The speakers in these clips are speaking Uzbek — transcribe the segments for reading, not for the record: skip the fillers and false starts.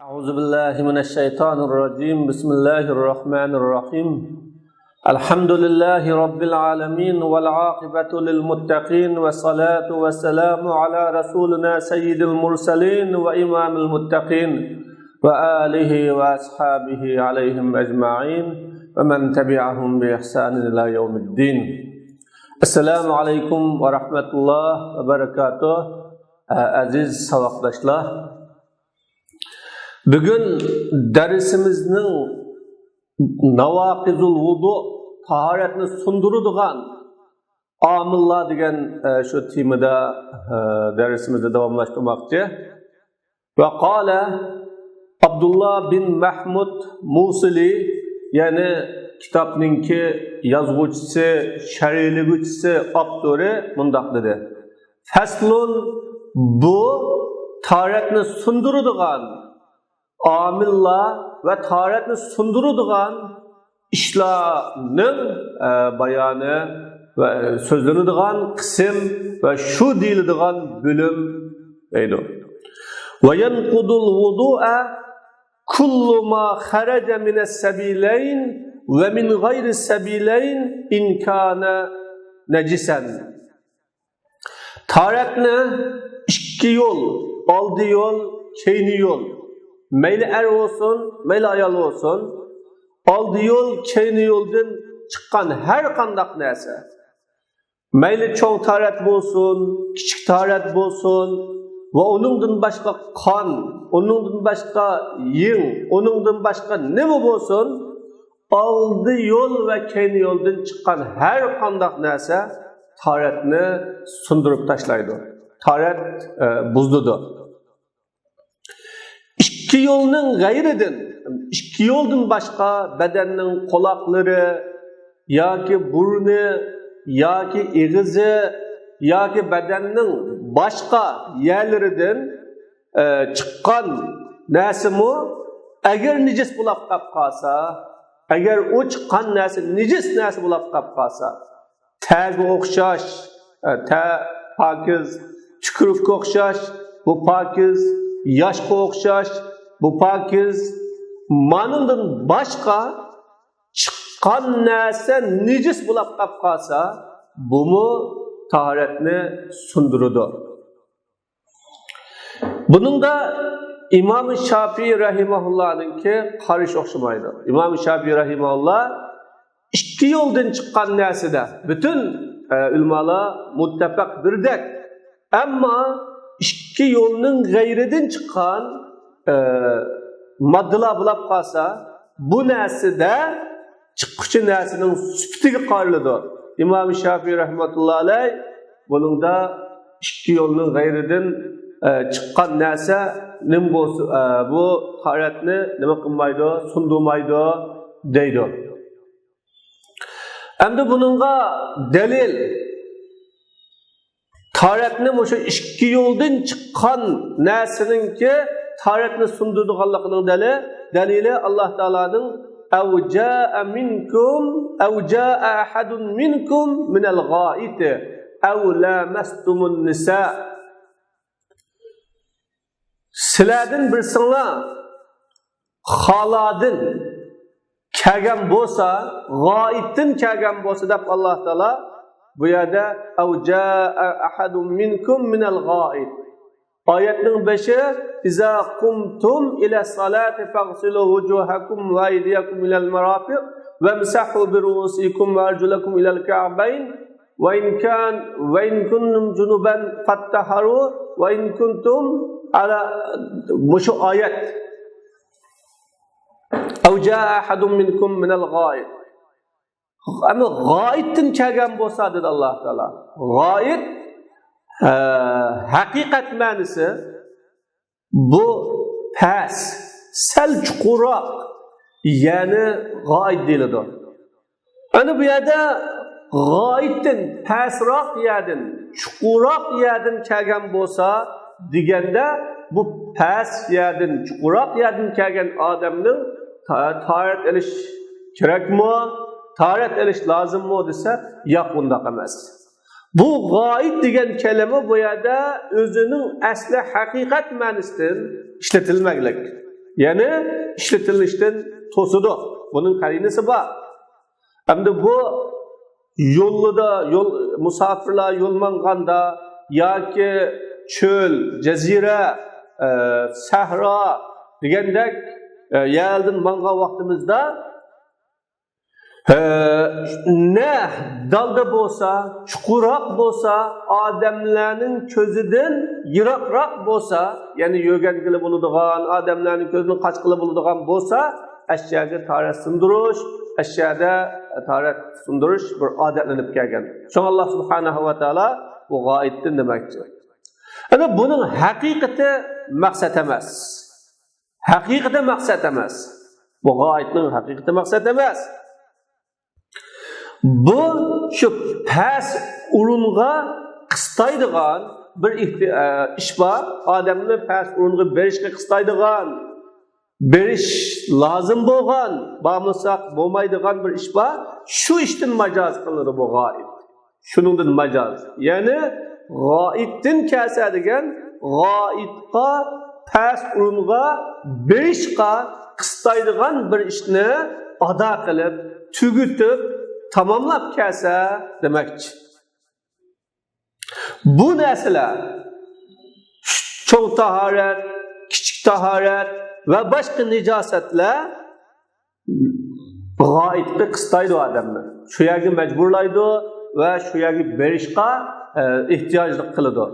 أعوذ بالله من الشيطان الرجيم بسم الله الرحمن الرحيم الحمد لله رب العالمين والعاقبة للمتقين والصلاة والسلام على رسولنا سيد المرسلين وإمام المتقين وآله وأصحابه عليهم أجمعين ومن تبعهم بإحسان إلى يوم الدين السلام عليكم ورحمة الله وبركاته عزيز سبقداشlar. Bugün dersimizning Navaqizul Vudu taharetni sunduradigan amillar degan shu temada dersimizni davomlashtirmoqchi. Va qala Abdullah bin Mahmud Musili, ya'ni kitobningki yozuvchisi, sharhliguvchisi, avtori mundaq dedi. Faslun, bu taharetni sunduradigan amillar ve taharetni sunduradigan ishlarning bayoni ve so'zlanadigan qism ve şu deyiladigan bölüm deydi. Ve yanqudul vudu'a kullu ma kharaja minas sabilayn ve min gayri sabilayn in kana nacisan. Taharetni ikki yol, oldi yol, keyni yol. Meyli er olsun, meyli ayal olsun, aldı yol, keyni yoldan çıkan her kandak neyse, meyli çoğ taharet bolsun, küçük taharet bolsun, ve onundan başka kan, onundan başka yin, onundan başka ne mi bolsun, aldı yol ve keyni yoldan çıkan her kandak neyse, taharetini sundurup taşlaydı. Taharet buzdudu. İki yolun gayrıdın, iki yoldan başka bedenin kulakları, ya ki burnu, ya ki ağzı, ya ki bedenin başka yerlerinden çıkan nesimi, eğer nicis bulap kapkasa, eğer o çıkan nesim nicis nesim bulap kapkasa, tagi okşaş, pakiz, çükürüfke okşaş, bu pakiz, yaşka okşaş, bu pakiz, manından başka çıkan neyse nicis bulap kapkasa, bu mu taharetini sundurudu. Bunun da İmam-ı Şafii Rahimahullah'ınki karış okşamaydı. İmam-ı Şafii Rahimahullah iki yoldan çıkan neyse de bütün ulamalar muttefak birdek. Ama iki yolunun gayriden çıkan maddeler bulap kalsa, bu neside çıkışı nesinin süptigi qarlıdır. İmam-ı Şafii rahmetullahi aleyh bunun da iki yolunun gayriden çıkan nese bu taharetini nima qilmaydi, sundurmaydi deydi. Endi bununla delil taharetni şu iki yoldan çıkan nesinin taharetni sundurduğanlığının delili Allah Teala'nın ev caa minkum ev caa ahadun minkum minel gâiti ev lâmestumun nisa. Sizlerden birisine haladın kelgen bolsa, gâittin kelgen bolsa dep Allah Teala bu yerde ev caa ahadun minkum minel gâit. Ayetinin 5'i İzâ kumtum ile salati fagsilu vucuhakum ve eydiyakum ilel merafiq ve msahu bi ruusikum ve arjulakum ilel ka'bayn ve in kuntum junuban fattaharu ve in kuntum ala şu ayet ev caa ahadun minkum minel gâit. Ama gâittin kelgen bolsa dedi Allah Teala. Gâit hakikat manisi bu pes, sel çukurak, yani gayet değildir. Yani bu yerde gayettin, pesrak yerden, çukurak yerden kelgen bolsa degende bu pes yerden, çukurak yerden kelgen adamın taharet eliş gerek mi, taharet eliş lazım mı dese, yok bunda emas. Bu gayet degen kelime bu yerde özünün asli hakikat manisinden işletilmeklik. Yani işletilishdan to'sidi. Bunun qarinasi bor. Hamda bu yol musafirlar yol manganda yoki çöl, jazira, sahro degandek yerdan mangan vaqtimizda ne dalda bo'lsa, chuqurroq bo'lsa, odamlarning ko'zidan yiroqroq bo'lsa, ya'ni yo'gangili bo'ladigan, odamlarning ko'zini qochqili bo'ladigan bo'lsa, ashyaga tarat sundirish, ashyoda tarat sundirish bir odatlanib kelgan. Shunga Alloh subhanahu va taolo bu g'oyibdan demoqchi. Ana buning haqiqati maqsad emas. Haqiqati maqsad emas. Bu g'oyibning haqiqati maqsad emas. Bu şu pes urunga qistaydigan bir iş var. Adamni pes urunga berishga qistaydigan, berish lazım bo'lgan, bo'lmasak bo'lmaydigan bir iş var. Şu işten majoz qilinadi bu g'oyib. Shuningdan majoz. Ya'ni g'oyibdan kelsa degan g'oyibga pes urunga berishga qistaydigan bir ishni ado qilib, tugutib tamamlab kelsa demekçi. Bu narsalar çoğ taharet, kichik taharet ve başka nijosatlar g'oyibni qistaydi odamni. Shu yerga majburlaydi va shu yerga berishga ehtiyojli qiladi.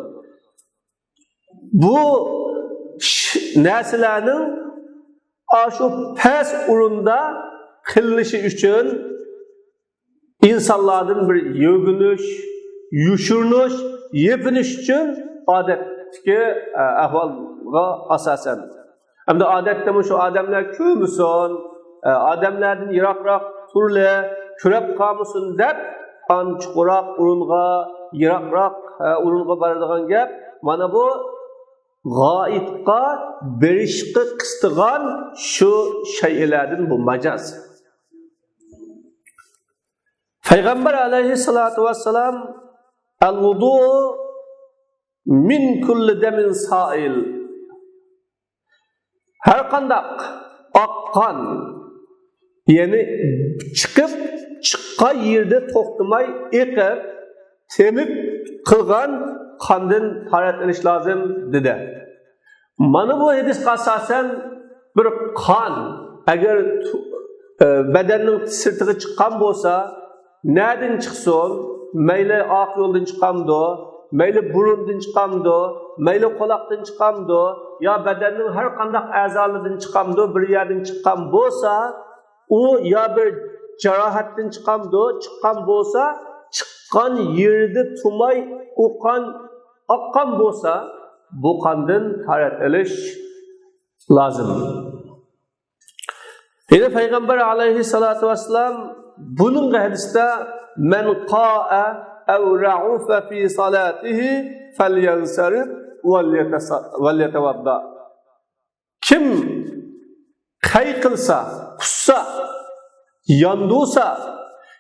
Bu narsalarning shu pes urunda qilinishi uchun insanlardan bir yögünüş, yuşurnuş, yepiniş için adetteki ahvalga asasen. Hem de adette şu adamlar kömüsün, adamlardan yiroqroq turli, kurab qolmasin deb, chuqurroq urunga, yiroqroq urunga boradigan gap. Mana bu g'oyibga berishga qistigan shu shaylardan bu majoz. Peygamber aleyhissalatu vesselam el-vudu min kulli demin sail. Her kandak akkan, yani çıkkan yerde toxtumay ekip, temip kılgan kandın tarat ediş lazım dedi. Mana bu hadis asasen bir kan, eğer bedenin sırtığı çıkan bolsa, nereden çıksın? Meyle ak yoldan çıkamdı, meyle burundan çıkamdı, meyle kolaktan çıkamdı, ya bedenin her kandak azalardan çıkamdı, bir yerden çıkan bolsa, o ya bir cerahatten çıkamdı, çıkan bolsa, çıkan yerde tumay o kan akkan bolsa, bu kandan tarat ediş lazım. Yine Peygamber aleyhissalatu vesselam bunun hadiste men qa'a ev ra'ufa fi salatihi felyansarif vel yetevadda. Kim qay qilsa, qussa, yandusa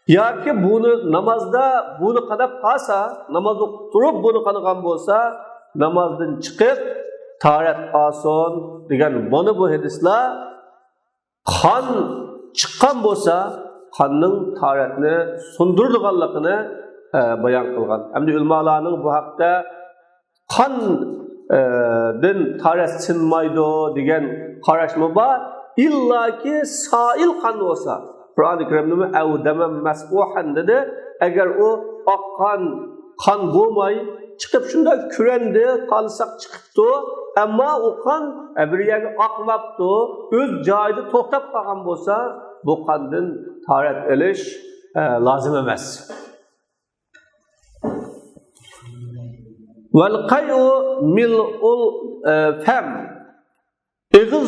yoki buni namozda buni qadab qolsa, namoz o'qib turib buni qilgan bo'lsa, namozdan chiqib tarat olsin degan mana bu hadislar qon chiqqan bo'lsa qonning taratni sundirganligini bayon qilgan. Hamda ulamalarning bu haqda qondan tarat sinmaydi degan qarashmi bor. İllaki sail qon bo'lsa, Qur'oni Karimda avdama masbuhan dedi. Agar u oqqan qon bo'lmay chiqib shunda kurendi, qolsaq chiqibdi, ammo u qon bir yerga oqmabdi, o'z joyida to'xtab qolgan bo'lsa, bu qondan tarat elish lozim emas. Vel qay'u mil'ul fam. Ig'iz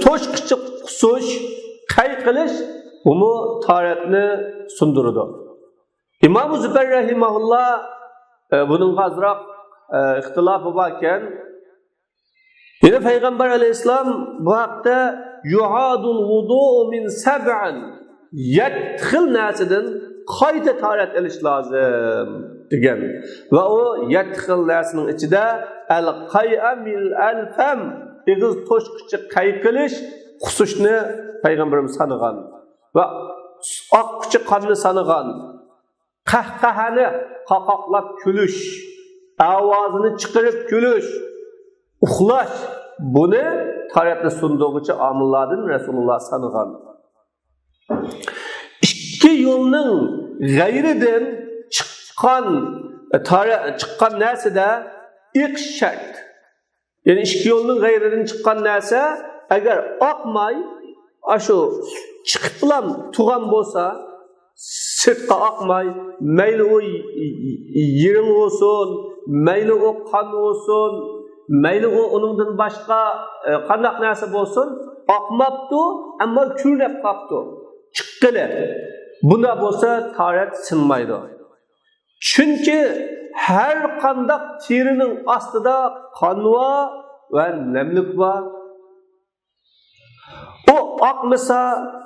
to'shqicha qusush, qay qilish uni taratni sundirdi. İmam Zübeyir rahimahullah bunun azroq ixtilofi borkan, yine Peygamber aleyhisselam bu haqda yu'adul vudu min sab'an, 7 xil narsadan qayta tarat elish lozim degan. Va o 7 xil narsaning ichida al-qay'a min al-fam, ig'iz to'shqichi qayqilish xusushni payg'ambarimiz sanagan va oqquchi qonni sanagan, qahqahani qaqoqlab kulish, ovozini chiqarib kulish, uxlash, buni taratni sunduğuchi omillardan Rasululloh sanagan. İki yo'lning g'ayridan chiqqan narsada ilk shart. Yani ikki yo'lning g'ayridan chiqqan narsa agar oqmay, shu chiqib bilan turgan bo'lsa, sirtqa oqmay, mayli u yiring olsun, mayli u qon olsun, mayli u uningdan boshqa qandaq narsa bo'lsin, oqmabdi, ammo ko'rinib qolibdi. Chiqqili. Bunda bo'lsa tarat sinmaydi. Chunki har qandaq terining ostida qon va namlik bor. O aqmasa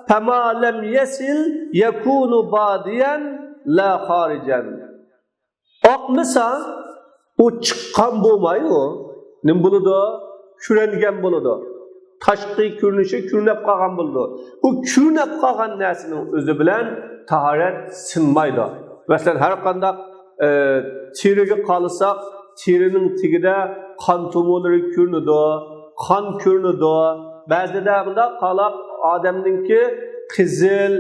fama lam yasil yakunu badiyan la kharijan. Aqmasa o chiqqan bo'lmaydi. Nim bo'ladi? Kurangan bo'ladi. Tashqi ko'rinishi ko'rinib qolgan bo'ladi. U ko'rinib qolgan narsaning o'zi bilan tahorat sinmaydi. Masalan, har qanday teriga qolsak, terining tigida qon to'molari ko'rinadi, qon ko'rinadi. Ba'zida bunda qalab odamninki qizil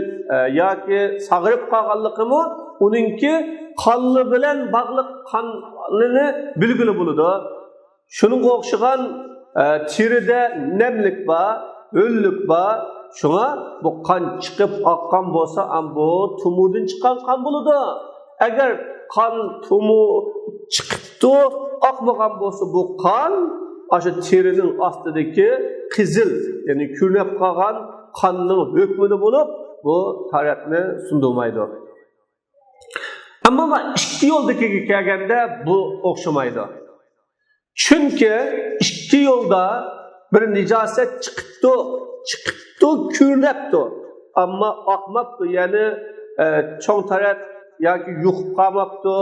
yoki sag'rib qolganligimi, uninki qonni bilan bog'liq qonini bilgili bo'ladi. Shuningga o'xshagan terida namlik bor, o'llik bor. Shunga bu qon chiqib oqqan bo'lsa, bu tumudin chiqqan qon bo'ladi. Agar qon tumu chiqibdi, oqmagan bo'lsa bu qon o'sha terining ostidagi qizil, ya'ni ko'rinib qolgan qonning hukmida bo'lib, bu taratni sundurmaydi. Ammo ikki yo'ldagi kelganda bu o'xshamaydi. Chunki ikki yo'lda bir nijosat chiqibdi, ko'rinibdi, ammo oqmabdi, ya'ni cho'ng tarat yoki yuqib qolmabdi,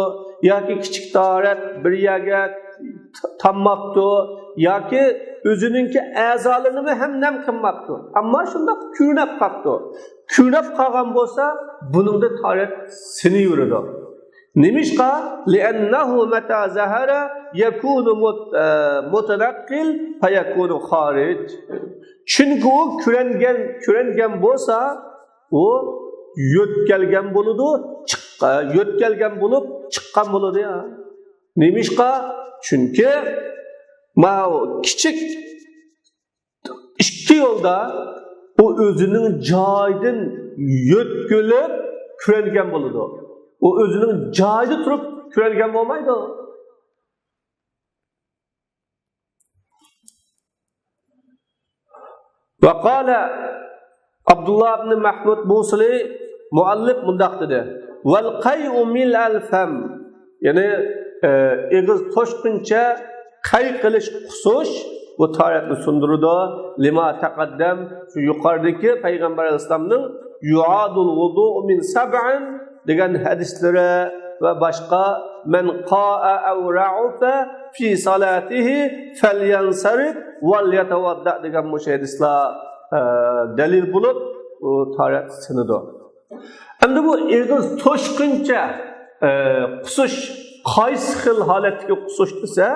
yoki kichik tarat bir yerga tammabdi, yoki o'zininki a'zolarini ham nam qilmabdi. Ammo shunday ko'rinib qolibdi. Ko'rinib qolgan bo'lsa, buningda tarat sinaveradi. Nimishqa li'annahu mata zahara yakunu mutanaqqil fa yakunu kharij. Chunki u ko'rangan bo'lsa, u yo'tkalgan bo'ladi, yo'tkalgan bo'lib chiqqan bo'ladi ya. Nimishqa? Chunki kichik ikki yo'lda u o'zining joyidan yo'tkilib ko'rangan bo'ladi. O özünün joyida turib ko'radigan bo'lmaydi. Va qala Abdullah ibn Mahmud Busili muallif mundaq dedi: "Val qay'u mil al-fam." Yani eg'iz toshquncha qay qilish xusush bu taratni sundurudi. Lima taqaddam, shu yuqoridagi payg'ambar alayhisolamning yu'adul wudu' min sab'in degan hadislari va boshqa man qa'a aw ra'ufa fi salatihi falyansarif wal yatawadda degan hadislar dalil bo'lib tarat sinidi. Endi bu eg'iz toshquncha qusush qaysi xil holatga qusush desa,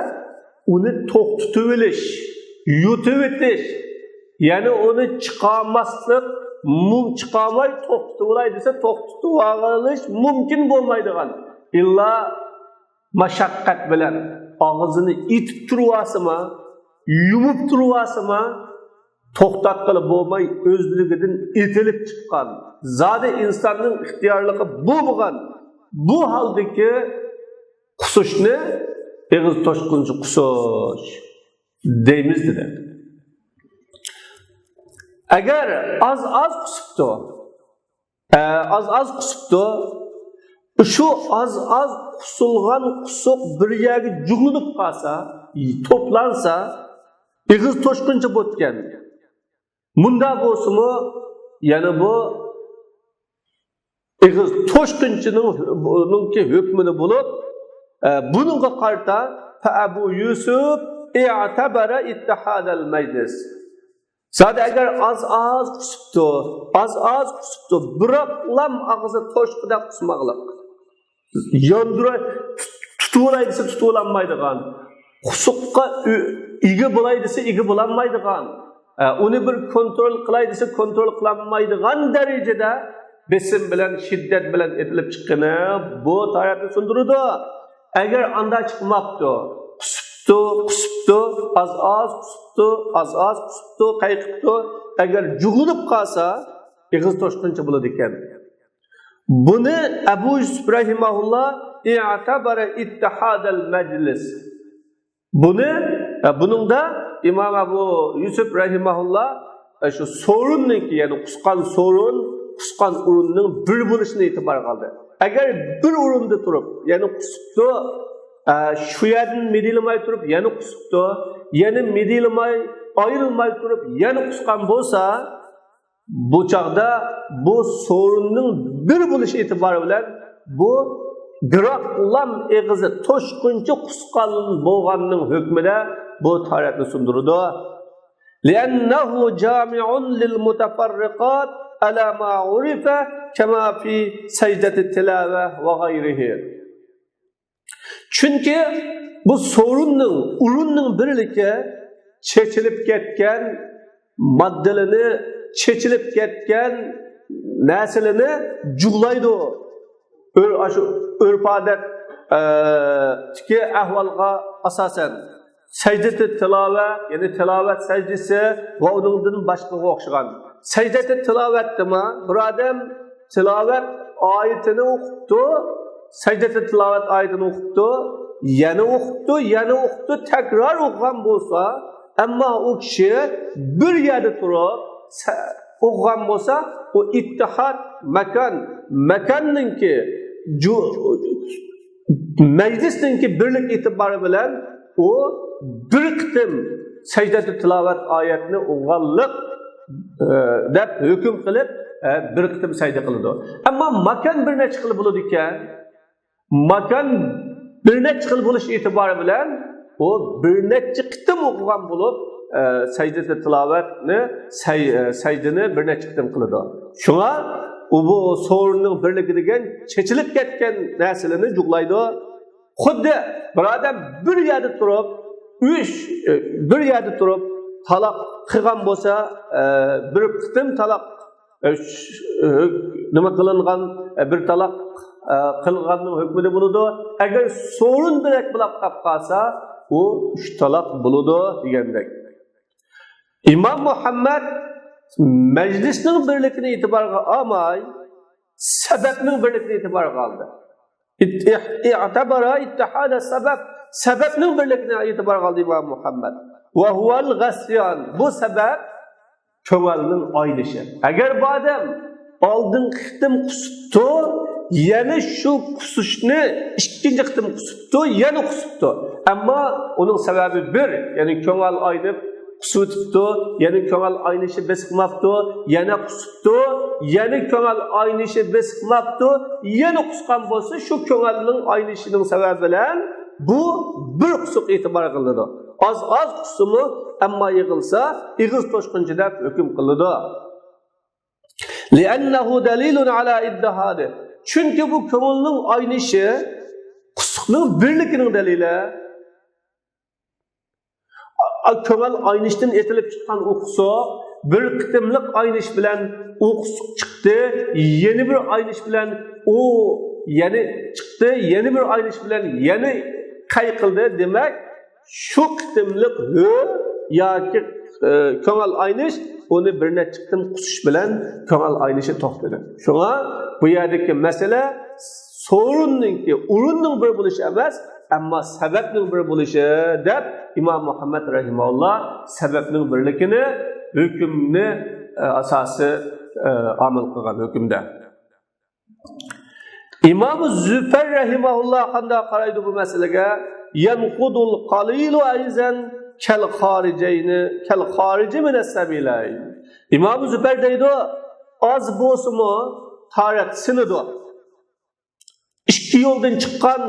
uni to'xtatib olish, yutib o'tish, ya'ni uni chiqarmaslik chiqamay to'xtatib olay desa to'xtatib olish mumkin bo'lmaydigan. İlla mashaqqat bilan og'zini itib turasizmi, yumib turasizmi, to'xtatqili bo'lmay o'zligidan etilib chiqqan. Zodi insonning ixtiyorligi bo'lmagan bu holdagi qusushni eg'iz toshqunchi qusush deymiz dedi. Agar az qusibdi, shu az qusulgan qusuq bir yerga jug'ilib qolsa, to'plansa, eg'iz toshquncha bo'tgan. Bunda bo'lsa-mu, yana bu eg'iz toshqunchining hukmini bo'lib, buningga qarta Abu Yusuf i'tabara ittihadal meclis. Zaten eğer az kusuptu, bıraklam ağzı toşkuda kusmaqlıq. Yandıra tutulaydısa tutulanmaydıgan. Kusuqqa igi bulaydısa igi bulanmaydıgan. Onu bir kontrol qılaydıysa kontrol qılanmaydıgan derecede besim bilen, şiddet bilen edilip çıqqını bu tarihini sundurdu. Eğer anda çıkmaptı, kusuptu, az kusuptu, qayqıptı. Eğer cugulup qalsa, iğiz toşquncha buladı ekan. Bunu Ebu Yusuf rahimahullah i'tabara ittihadal meclis. Bunun da İmam Ebu Yusuf rahimahullah şu sorunninki, yani qusqan urunning bir bo'lishini e'tibor qildi. Agar bir o'rinda turib, yani qusibdi, shu yerdan medilmay turib, yana qusibdi, yana medilmay, ayrilmay turib, yana qusqan bo'lsa, bu chaqda bu sorunning bir bo'lish e'tibori bilan bu biroqlam eg'izi toshquncha qusqan bo'lganning hukmida bu tarixni sundurdi. Li'annahu jami'un lil mutafarriqat ala ma urifa kama fi sajdati tilava va g'ayrihi. Chunki bu urunning birligi chechilib ketgan moddalini, chechilib ketgan narsalarni jug'laydi. Urf-odat ki ahvolga asosan sajdati tilova, ya'ni tilovat sajdasi va uningdan boshqaga o'xshagan. Sajdati tilovatdimi? Bir odam tilovat oyatini o'qibdi, sajdati tilovat oyatini o'qibdi, yana o'qibdi, takror o'qigan bo'lsa, ammo u kishi bir yerda turib o'qigan bo'lsa, o ittihad makonninki meclisninki birlik e'tibori bilan o bir qitim sajdati tilovat oyatini o'qiganlik deb hukm qilib bir qitim sajda qiladi. Ammo makon bir necha xil bo'ladi ekan. Makon bir necha xil bo'lish e'tibori bilan o bir necha qitim o'qigan bo'lib sajdati tilovatni sajdani bir necha qitim qiladi. Shunga bu sorunning birligi degan chechilib ketgan narsalarni jug'laydi. Xuddi bir odam bir yerda turib taloq qilgan bo'lsa, bir qitim taloq nima qilingan, bir taloq qilganning hukmida bo'ladi. Agar sorun bilan qilib qolsa, u 3 taloq bo'ladi degandek. İmam Muhammad meclisning birligini e'tiborga olmay, sababning birligini e'tiborga oldi. i'tabara ittihada sababning birligini e'tiborga oldi İmam Muhammad. Va huval g'asyan. Bu sabab ko'ngilning oylishi. Agar bu odam oldin qitim qusibdi, yana shu qusishni ikkinchi qitim qusibdi, yana qusibdi. Ammo uning sababi bir, ya'ni ko'ngil oynib qusibdi, yana ko'ngil oynishi besqimabdi, yana qusibdi, yana ko'ngil oynishi besqimabdi, yana qusgan bo'lsa, shu ko'ngilning oynishining sababi bilan bu bir qusuq e'tibor qilinadi. Az qusimi, ammo yig'ilsa, ig'iz toshquncha deb hukm qiladi. Li'annahu dalilun ala iddihadi. Chunki bu ko'ngilning oynishi qusuqning birligining dalili. Ko'ngil oynishdan etilib chiqqan o'qso bir qitimliq oynish bilan o'qsuq chiqdi, yeni bir oynish bilan u yana chiqdi, yeni bir oynish bilan yana qayqildi. Demak, shu qitimliq yoki ko'ngil oynish uni bir necha qitim qusish bilan ko'ngil oynishi to'xtadi. Shunga bu yerdagi masala sorunninki urunning bir bo'lishi emas, ammo sababning bir bo'lishi deb İmam Muhammad rahimahullah sababning birligini, hukmni asosi amal qilgan hukmda. İmam Züfer rahimahullah qanday qaraydi bu masalaga? Yanqudul qalilu ayzan kal khariji min as-sabilayn. İmam Züfer deydi, az bo'lsa-mu tarix sinidi. İki yo'ldan chiqqan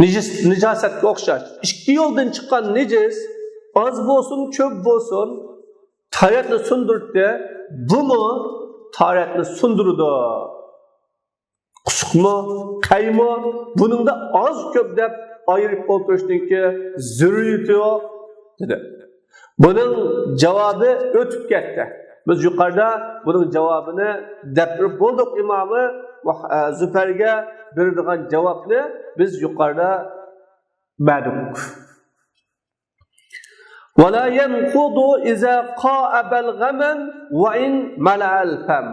Nijasetga o'xshash. Ikki yo'ldan chiqqan necis az bo'lsin, ko'p bo'lsin, tahoratni sundirdi. Buni tahoratni sundirdi. Qusuqmi, qaymi, buningda az ko'p deb ayirib o'tirishninki zaruriyati yo'q dedi. Buning javobi o'tib ketdi. Biz yuqorida buning javobini deb bo'ldik. Imomi Zufarga beradigan javobni biz yuqorida berdik. ولا ينقض إذا قاء بلغما وإن ملأ الفم.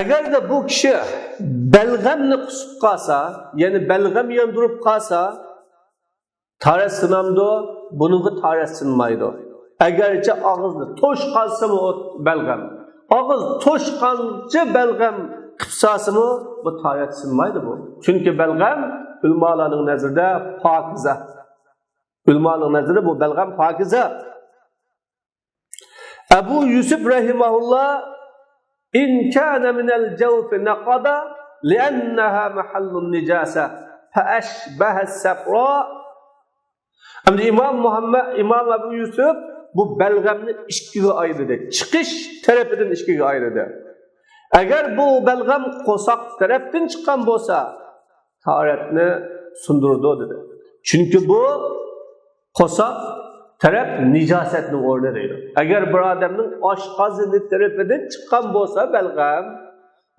Agar da bu kishi balg'amni qusib qolsa, ya'ni balg'am yondirib qolsa, tahorat sinamdi, buningga tahorat sinmaydi. Agarcha og'izni to'sh qolsa-mu balg'am, og'iz to'shqancha balg'am qilsasimi, bu tahorat sinmaydi bu. Chunki balg'am ulmolarning nazarida pokiza. Ulmolarning nazarida bu balg'am pokiza. Abu Yusuf rahimahullah إن كان من الجوف نقض لأنها محل النجاسة فأشبه السفراء. Şimdi İmam Abu Yusuf bu belgamni ikkiga ayırdı. Çıkış tarafından ikkiga ayırdı. Eğer bu belgam qo'saq tarafdan chiqqan bo'lsa, tahoratni sundurdi dedi. Çünkü bu qo'saq taraf nijosatning o'rni deydi. Agar bir odamning oshqozoni tarafidan chiqqan bo'lsa balg'am,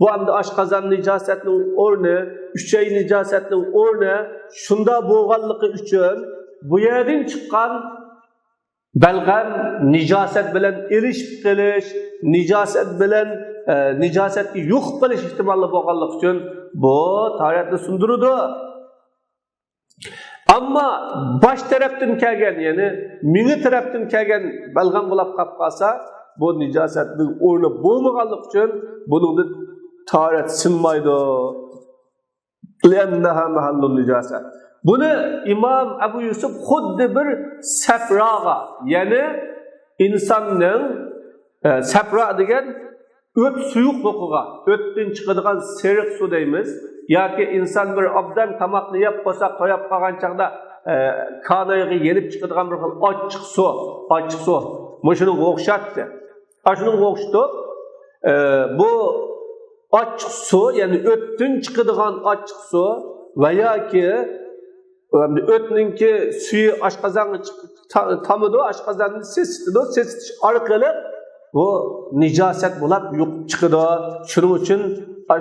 bu hamda oshqozon nijosatning o'rni, uchay nijosatning o'rni shunda bo'lganligi uchun bu yerdan chiqqan balg'am nijosat bilan erishib qilish, nijosat bilan nijosatga yo'q qilish ehtimoli bo'lganligi uchun bu tahoratni sundurdi. Amma baş tarafdan kelgan, ya'ni mingi tarafdan kelgan balg'am bo'lib qolsa, bu nijosatning o'rni bo'lmaganligi uchun buningda tahorat sinmaydi. Li'annaha mahallun nijosat. Buni İmam Abu Yusuf xuddi bir safroga, ya'ni insonning safro degan o't suyuqligiga, o'tdan chiqadigan seriq suv deymiz. Yoki inson bir obdan tamoqni yeb qo'ysa, qo'yib qolgan chaqda kanayiga yenib chiqadigan bir xil ochiq suv. Mushuni o'xshatdi. Ashunga o'xshatib, bu ochiq suv, ya'ni o'tdan chiqadigan ochiq suv va yoki o'tninki suvi oshqozonga tamidi, oshqozonni sesitish orqali bu nijosat bo'lib yo'q chiqadi. Shuning uchun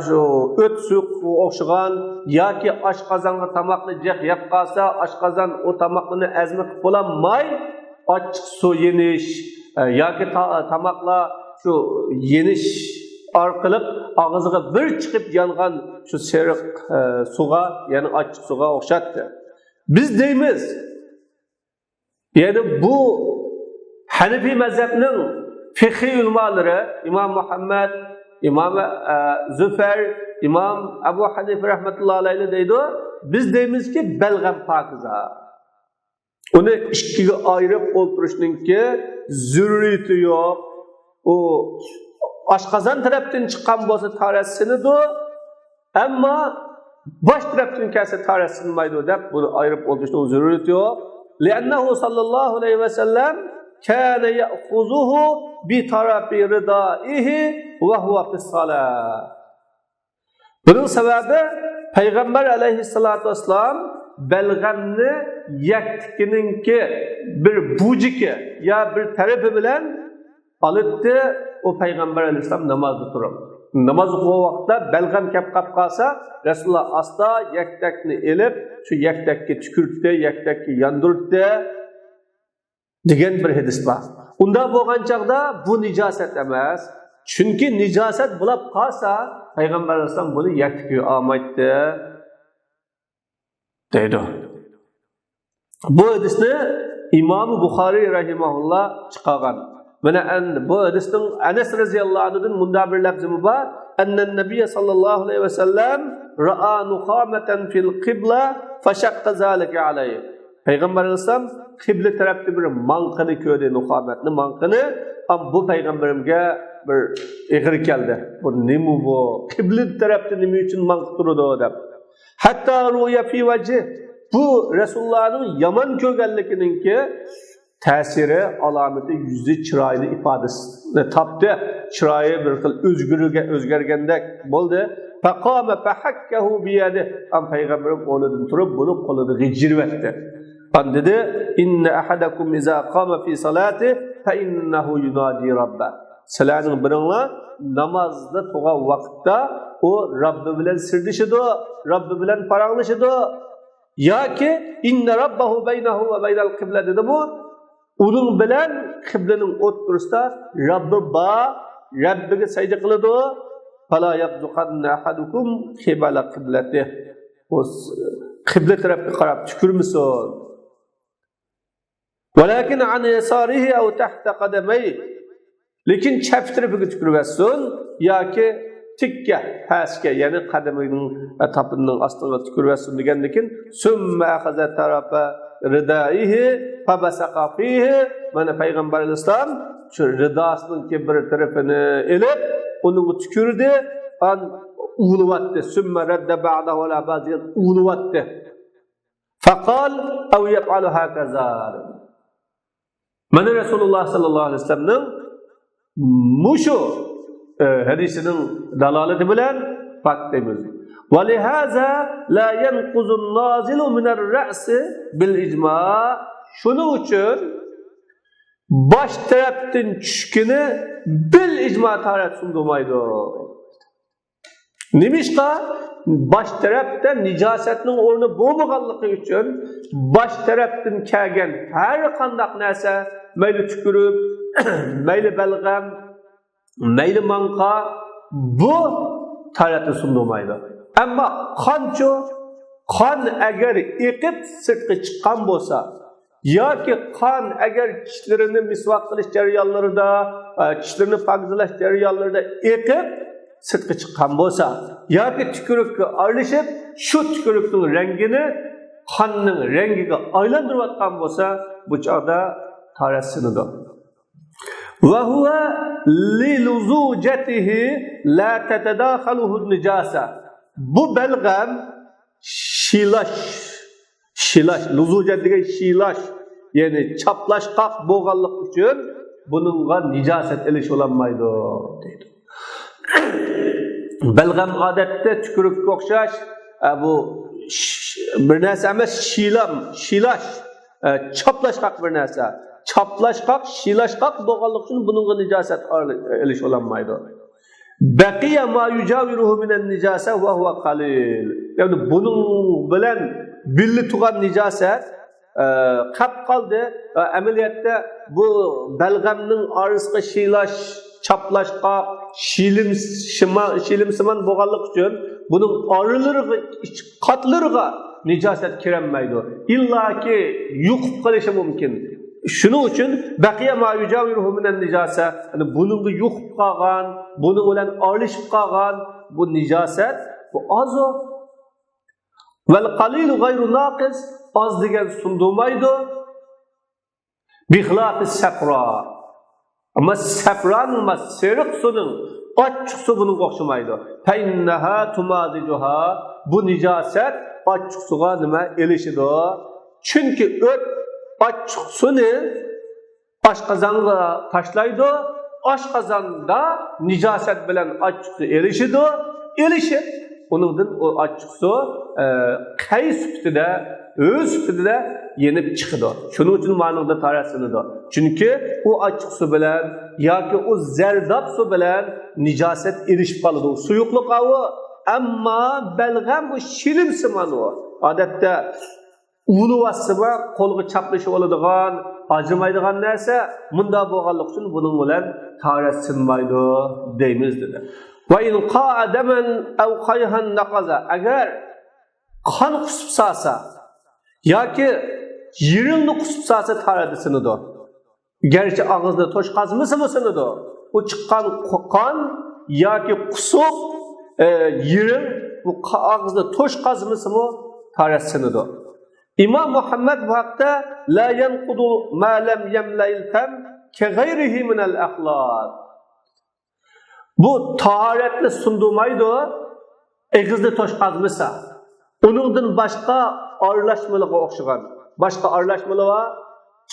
shu o't suvi o'xshagan yoki oshqozonga tamoqni yeb qolsa, oshqozon o tamoqni azmi qilib bo'lmay, ochiq suv yenish yoki tamoqlar shu yenish orqali og'ziga bir chiqib yongan shu seriq suvga, ya'ni ochiq suvga o'xshatdi. Biz deymiz, ya'ni bu Hanifi mazhabining fiqh ulmolari İmam Muhammad, İmam Zufar, İmam Abu Hanife rahmetullahi alayhi deydi. Biz deymiz ki balg'am pokiza. Uni ikkiga ayirib o'tirishninki zaruriyati yo'q. U oshqozon tarafdan chiqqan bo'lsa tahorat sinadi, ammo bosh tarafdan kelsa tahorat sinmaydi deb buni ayirib o'tirishning zaruriyati yo'q. Li'annahu sallallohu alayhi va sallam kana ya'khuzuhu bi tarafi ridaihi va huwa fis-salah. Bunun sebebi Peygamber aleyhissalatu vesselam belgamni yaktikininki bir buciki ya bir tarafi bilen alıttı, o Peygamber aleyhissalam namazda durur. Namaz o vaqtda belgam kep kapqasa Resulullah asla yaktakni elip şu yaktakki tükürtdi, yaktakki yandırtdi degan bir hadis var. Unda bo'lgan chaqda bu nijoset emas. Chunki nijoset bo'lib qolsa Peygamber aleyhissalam buni yaktakka olmaydi deydi. Bu hadisni İmam Buxoriy rahimahullah chiqargan. Mana bu hadisning Anas radhiyallohu anhudan munda bir lafzi bor. Annan Nabiy sallallohu alayhi va sallam ra'a nuqamatan fil qibla fashaqqa zalika alayhi. Peygamber aleyhissalam qibla tarafda bir manqini ko'rdi, nuqamatni manqini. Bu peygamberimga bir ig'ir keldi. Bu nima bu? Qibla tarafda nima uchun manq turadi deb. Hatta ruya fi vecih. Bu Resulullah'ın yaman kögellikininki tesiri, alameti, yüzü, çırayını ifadesini tapdı. Çırayı bir kıl özgergendek oldu. فَقَامَ فَحَكَّهُ بِيَدِهِ Am Peygamberim onudan turup bunu kolunu gıcirvetti. An dedi, اِنَّ أَحَدَكُمْ اِذَا قَامَ فِي صَلَاتِهِ فَاِنَّهُ يُنَادِي رَبَّهِ Selanın birinle namazda tuğan vakitte o Rabbi bilen sirdişidir, Rabbi bilen paranlaşıdır. Ya ki inne rabbahu beynehu ve beynel kıble dedi bu. Onun bilen kıblenin oturursa Rabbi ba, Rabbi'ye secde kılıdı. Fala yabzukanne ahadukum kibala kıbleti. O kıble tarafına karab tükürmüsün. Velakin an yasarihi ev tahta kademeyhi. Lekin chap tarafına tükürmüsün. Ya ki tikke, paske, yani kademinin etapının aslında tükürmüsün degendekin. Sümme ahaza tarafa ridaihi fabasaka fihi. Mana Peygamber Aleyhisselam şu ridasının ki bir tarafını elip onu tükürdü, an uğuluvattı. Sümme redde ba'dahu ala bazı uğuluvattı. Fakal ev yef'alu hakazar. Mana Resulullah sallallahu aleyhi ve sellem'nin muşu hadisinin dalaleti bilen faktemiz. Ve lihaza la yenquzun nazilu minel ra'si bil icma. Şunun için baş taraftan çüşkini bil icma taraf sundurmaydı. Nimişka baş taraftan nicasetinin ornu boğmaganlığı için baş taraftan kelgen her kandak neyse meyli tükürüp, meyli belgem, meyli manka bu tarafta sundurmaydı. Ama kan eğer ekip sırtı çıkan olsa ya ki kan eğer kişilerini misvak kılış jarayonlarida, kişilerini pakzalash jarayonlarida ekip sırtı çıkan olsa ya ki tükürükle aralashib şu tükürükün rengini kanның rengiga aylandırıvatkan olsa bu çağda tarasınıdır. Ve huve li luzujatihi la tetedakhaluhu nicasa. Bu belgem şilaş, luzucat degan şilaş, yani çaplaşqaq boğanlık için bununla nicaset eliş olanmaydı deydi. Belgem adette tükürük okşaş, bu bir narsa emas şilaş, çaplaşqaq bir narsa. Çaplaşqaq, şilaşqaq boğanlık için bununla nicaset eliş olanmaydı. Baqiya ma yujawiruhu minen nicase ve huve qalil. Yani bunun bilen billi tuğan nicaset kap kaldı. Ameliyatta bu belgemnin arasında şilaş, çaplaşqaq, şilimsiman boğanlık için bunun arılarına, katlarına nicaset kirenmeydi. İlla ki yuqub qilishi mumkin. Şunun için baqiya ma yujawiruhu minen nicase, yani bunun yuqub qalgan, bunun bilan aralashib qalgan bu nicaset bu az o. Vel qalilu gayru naqis, az degan sundurmaydi. Bi xilafis safra. Ama safran seriq suning ochiq su bunun o'xshamaydi. Fa innaha tumadijuha, bu nicaset ochiq suga nima elishidi. Chunki ochiq suni oshqozonga tashlaydi. Oshqozonda nicaset bilan ochiq su elishidi. Elishib onundan o ochiq su qay süptide, öz süptide yenip çıkıdı. Şunun için ma'noda tarasınıdı. Çünkü o ochiq su bilan yoki o zerdab su bilan nicaset erişip qoladi. O suyuqliq avi, ammo belgam bu shilimsiman o. Odatda uluvasima qo'lga chaplashib oladigan, ajrimaydigan narsa, bunda bo'lganlik uchun buning bilan tarasınmaydi deymiz dedi. Ve in qa'a daman aw qayhan naqaza, agar qon qusib salsa yoki yeringni qusib salsa taradisinidir. Gerçi ağızda tosh qazmisidir. O chiqqan qon yoki qusib yering bu ağızda tosh qazmisimi tarasinidir. İmam Muhammed bu haqda la yanqudu ma lam yamla'il fam ke gayrihi min al-akhlaq. Bu taharetli sundurmaydı, egizde toş qazmisa, Onundan başqa aralashmalarga o'xshagan, başqa aralashmalar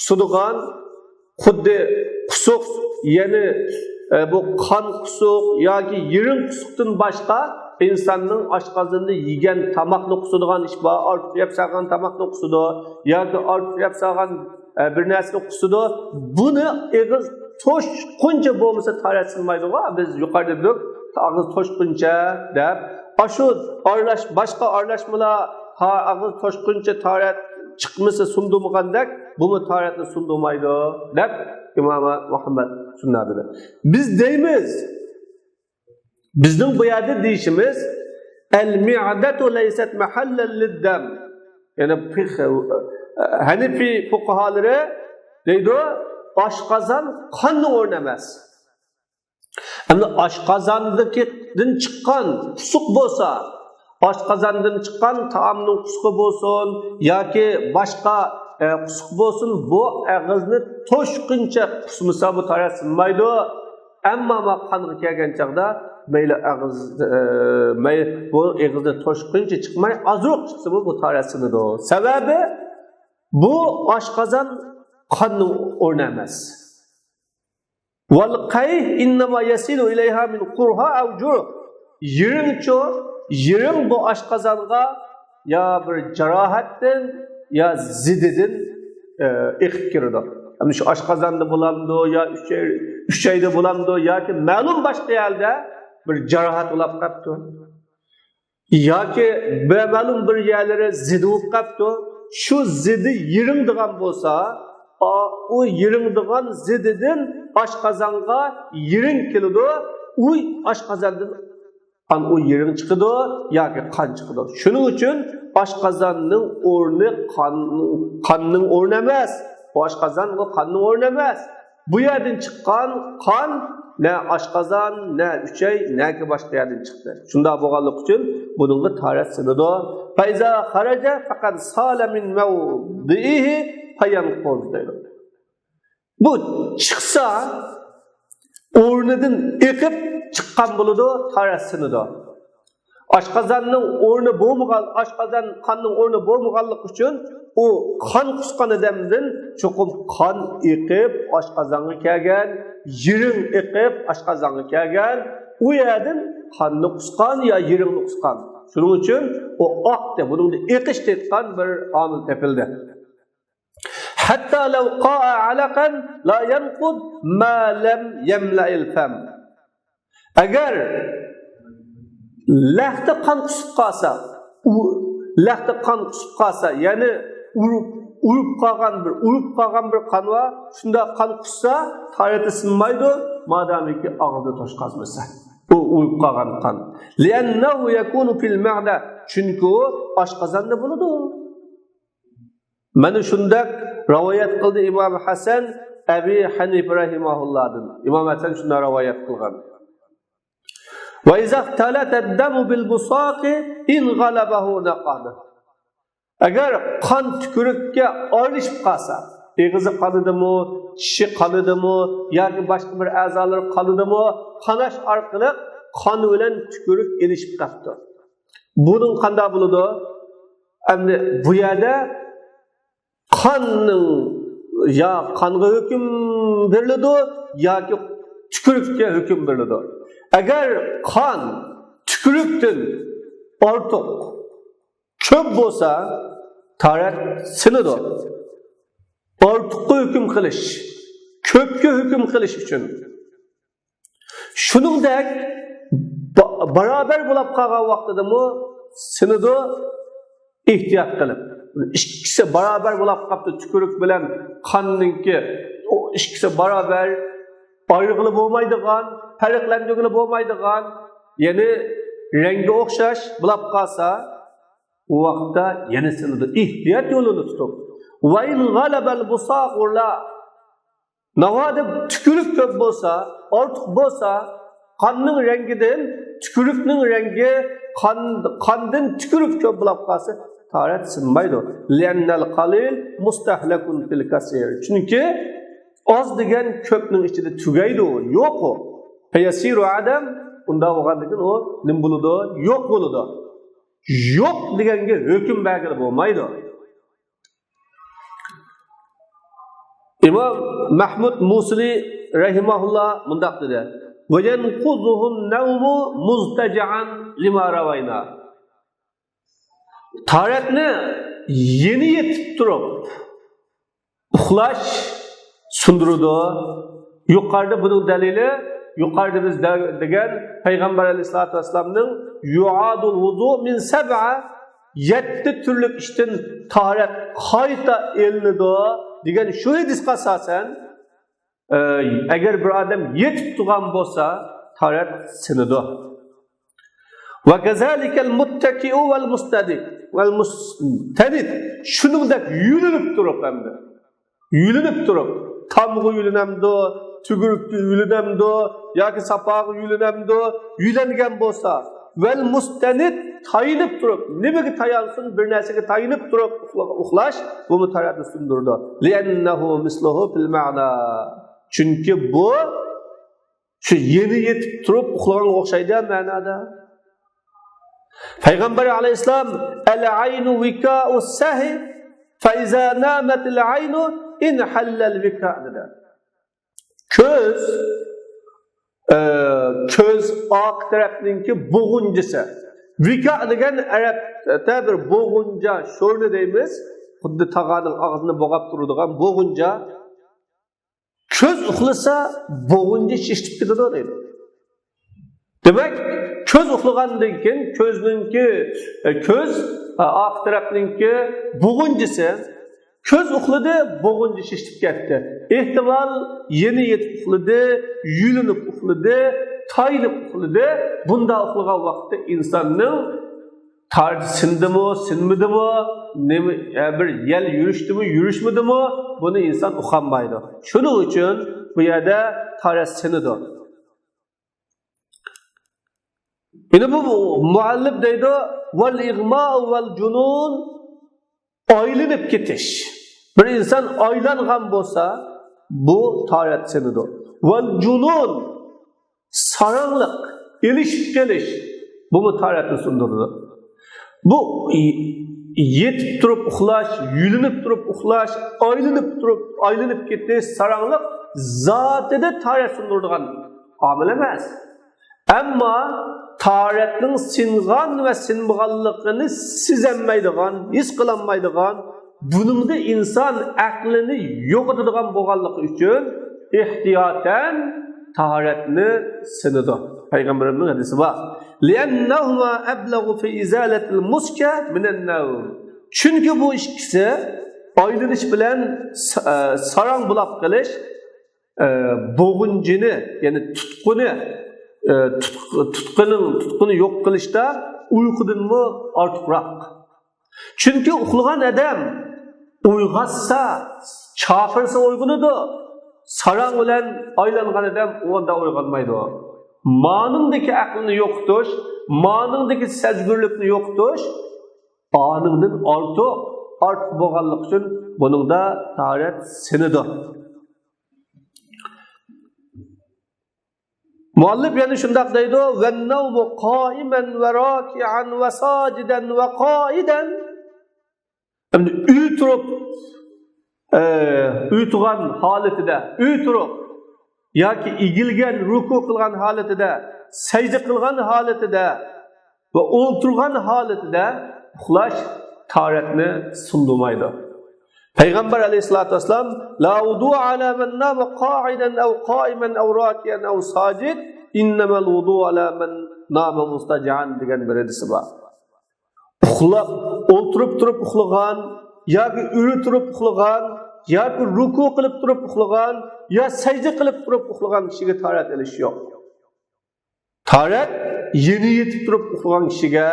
sudigan, xuddi qusuq, ya'ni bu qon qusuq yoki yiring qusuqdan başqa insonning oshqozonida yegan tamoqni qusidigan ish bor, ortiq yeb solgan tamoqni qusidi yoki ortiq yeb solgan bir narsani qusidi. Buni eg'iz to'shquncha bo'lmasa taratsilmaydi-ku. Biz yuqorida dedik, og'iz to'shquncha deb. Shu başqa aralashmalar og'iz to'shquncha tarat chiqmasa sundurmagandek, bu taratni sundurmaydi deb İmam Muhammed sunnadilar. Biz deymiz, bizning bu yerda deyishimiz el-mi'datu laysat mahallan lid-dam. Yani Hanefi fuqahalari deydi, oshqozon qonni o'rni emas. Endi oshqozondan chiqqan qusuq bo'lsa, oshqozondan chiqqan taomning qusuqi bo'lsin yoki boshqa qusuq bo'lsin, bu og'izni to'shquncha qusmasa bu taratsilmaydi. Ammo qonga kelgan chaqda mayli og'iz bu og'izni to'shquncha chiqmay ozroq chiqsa bu taratsiladi. Sababi bu oshqozon qonning o'rni emas. Wal qayh innama yasilu ilayha min qurha aw jurh. Yiring bu oshqozonga ya bir jarohatdan ya zididin eqib kirdi. Yani şu oshqozonda bo'lamdi ya uchayda bo'lamdi yoki ma'lum boshqa yerda bir jarohat bo'lib qolibdi. Yoki ma'lum bir yerlari zidi bo'lib qolibdi. Shu zidi yiringdigan bo'lsa, o yiringdigan zididan oshqozonga yiring keladi. U oshqozondan o yiring chiqadi yoki qon chiqadi. Shuning uchun oshqozonning o'rni qonning o'rni emas. Oshqozon bu qonning o'rni emas. Bu yerdan chiqqan qon ne oshqozon, ne uchay, neki boshqa yerdan chiqdi. Shunda bo'lganlik uchun buningga tarat sinadi. Faiza xaraja faqat sala min mawdihi fayanquz deydi. Bu chiqsa o'rnidan eqib chiqqan bo'ladi, tarat sinadi. Oshqozonning o'rni bo'lmagan, oshqozon qonning o'rni bo'lmaganlik uchun o qon qusgan odamdan cho'qim qon eqib oshqozonga kelgan, yiring eqib oshqozonga kelgan, u yerdan qonni qusgan yo yiringni qusgan. Shuning uchun o oqda buningda eqish deyotgan bir omil topildi. Hatta law qa'a alaqan la yanqud ma lam yamla'il fam. Agar lahta qon qusib qolsa, lahta qon qusib qolsa, ya'ni urib qolgan bir qon va shunda qon qussa tarati sinmaydi, madamiki og'izda toshqazmasa. Bu urib qolgan qon. Li'annahu yakunu fil ma'da, chunki oshqozonda bo'ladi. Mana shunda rivoyat qildi Imom Hasan Abi Hanifa rahimahullohdan. Imom Hasan shunda rivoyat qilgan. Wa iza talata ad-damu bil busaqi in ghalabahu naqada. Agar qon tukurukka olishib qolsa, eg'izi qonidimi, tishi qonidimi yoki boshqa bir a'zolar qonidimi, qanash orqali qon bilan tukuruk elishib qoldi. Buning qanday bo'ladi? Endi bu yerda qonning ya qonga hukm beriladi yoki tukurukka hukm beriladi. Agar qon tukurukdan ortiq ko'p bo'lsa, tarat sinadi. Ortiqqa hukm qilish, ko'pga hukm qilish uchun. Shuningdek, barobar bo'lib qolgan vaqtidami sinadi, ehtiyot qilib. Ikkisi barobar bo'lib qolibdi, tukuruk bilan qonninki, o ikkisi barobar ayrıqlı bo'lmaydigan, farqlandirgili bo'lmaydigan, ya'ni rangi o'xshash bo'lib qolsa, u vaqtda yana sinadi. Ehtiyot yo'lini tutib. Va in g'alabal busaq la navoda tukuruk ko'p bo'lsa, ortiq bo'lsa, qonning rangidan tukurukning rangi qondan tukuruk ko'p bo'lib qolsa, tarat sinmaydi. Li'annal qalil mustahlakun fil kasir. Chunki oz degan ko'pning ichida tugaydi, yo'q u. Fayasiru adam unda bo'lgandan o nim bo'ladi, yo'q bo'ladi. yo'q deganga hukm bergili bo'lmaydi. İmam Mahmud Musili rahimahullah mundaq dedi. Ve yenquzuhun nevmu muzteca'an lima ravayna. Taharetni yeni yetib turib uxlash sundurdi. Yuqorida buning dalili, yuqorida biz degan Payg'ambar alayhisolatu vasallamning yu'adul vudu min sab'a 7 turlik ishdan taharet qayta elinadi degan shu hadisga asosan agar bir odam yetib turgan bo'lsa taharet sinadi. Va kazalikal muttaki'u val mustadik val mustanid shuningdek yulinib turib hamda yulinib turib tamg'i yulinamdi, tugurukni yulinamdi yoki sapog'i yulinamdi, yulangan bo'lsa val mustanid tayinib turib, nimaga tayansin bir narsaga tayinib turib uxlash bu taharetni sundurdi. Li'annahu misluhu fil ma'na. Chunki bu shu yeni yetib turib uxlaganga o'xshaydi ma'noda. Payg'ambar alayhisalom al-aynu vika'u sahi fa iza namat al-aynu inhalla al-vika' dedi. Ko'z oq tarafninki bo'g'unjisi. Vika degan arabda bir bo'g'unja, sho'rni deymiz. Xuddi tag'aning og'zini bo'g'ab turadigan bo'g'unja. Ko'z uxlasa bo'g'unja shishib ketadi deydi. Demak, ko'z uxlagandan keyin ko'z oq tarafninki bo'g'unjisi ko'z uxladi, bo'g'unja shishib ketdi. Ehtimol yeni yetib uxladi, yulinib uxladi, tayinib uxladi. Bunda uxlagan vaqtda insonning taharet sindimi, sinmidimi, bir yel yurishdimi, yurishmidimi, buni inson uqolmaydi. Shuning uchun bu yerda taharet sinadi. Yine bu muallif deydi, vel igma'u vel junun aylanib ketish. Bir inson aylangan bo'lsa, bu taharet sinidir. Vel junun saranglik, ilishib kelish, bu taharetni sundurdi. Bu yetib turib uxlash, yulinib turib uxlash, aylanib ketish, saranglik zatida taharet sundurdigan amil emas. Ammo taharetning singan ve sinmaganligini sezolmaydigan, his qilolmaydigan, buningda inson aqlini yo'qotadigan bo'lganligi uchun ehtiyotan taharetni sinadi. Payg'ambarimizning hadisi bor. Li'annahuma ablagu fi izalatil muska minan nawm. Chunki bu ikkisi aylanish bilan sarang bulab qilish bo'g'unjini, ya'ni tutquni yo'q qilishda uyqudanmi ortiqroq. Chunki uxlagan odam uyg'otsa, chaqirsa uyg'onadi. Sarang bilan aylangan odam onda uyg'onmaydi. Ma'nundagi aqlni yo'qotish, ma'nundagi sezgurlikni yo'qotish oningdan ortiq bo'lganlik uchun buningda taharet sinadi. Muallif yani şundak deydi, وَالنَّوْمُ قَائِمًا وَرَاكِعًا وَسَاجِدًا وَقَائِدًا. Yani uytugan haletide, yoki igilgen, ruku kılgan haletide, secde kılgan haletide ve oturgan haletide uxlash taharetni sundurmaydi. Peygamber aleyhissalatu vesselam la wudu ala men nama qa'iden ev qa'imen ev rakiyen ev sajid innemel wudu ala men nama mustaci'an degan bir hadisi var. Oturup durup uxlagan yoki uri turib uxlagan yoki ruku qilib turib uxlagan yo sajda qilib turib uxlagan kishiga taharet elish yo'q. Taharet yeni yetib turib uxlagan kishiga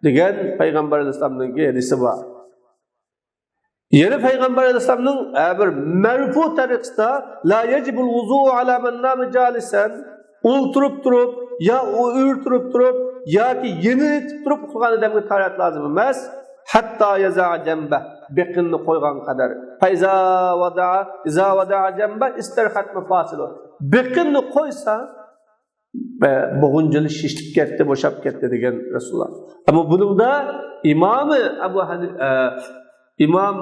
degan Payg'ambar alayhisolamning hadisi bor. Yeni Peygamber Aleyhisselam'ın bir merfu tariksta la yecibul vuzu ala men nâme calisen oturup ya uyurturup ya ki yeni turup uxlagan adamga taharet lazım emas. Hatta yaza'a cembe beqinni qo'ygan qadar. Faiza wada'a cembe istirhat mafasilu. Beqinni qo'ysa bo'g'injili shishib ketdi, bo'shab ketdi degan Rasululloh. Ammo buningda İmam